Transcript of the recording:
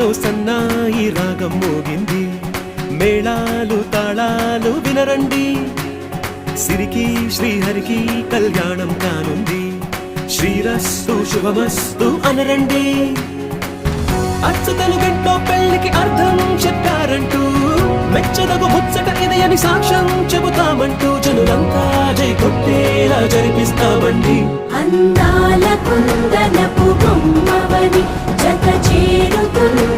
గుండెల్లో సన్నాయి రాగం మోగింది, మేళాలు తాళాలు వినరండి, సిరికి శ్రీహరికి కళ్యాణం కానుంది, శ్రీరస్తు శుభమస్తు అనరండి. అచ్చు తెలుగింటో పెళ్లికి అర్థం చెప్పారంటూ, మెచ్చదగు ముచ్చట ఇది అని సాక్ష్యం చెబుతామంటూ, జనులంతా జై కొట్టేలా జరిపిస్తామండి. అందాల కుందనపు బొమ్మవని జత చేరుతున్న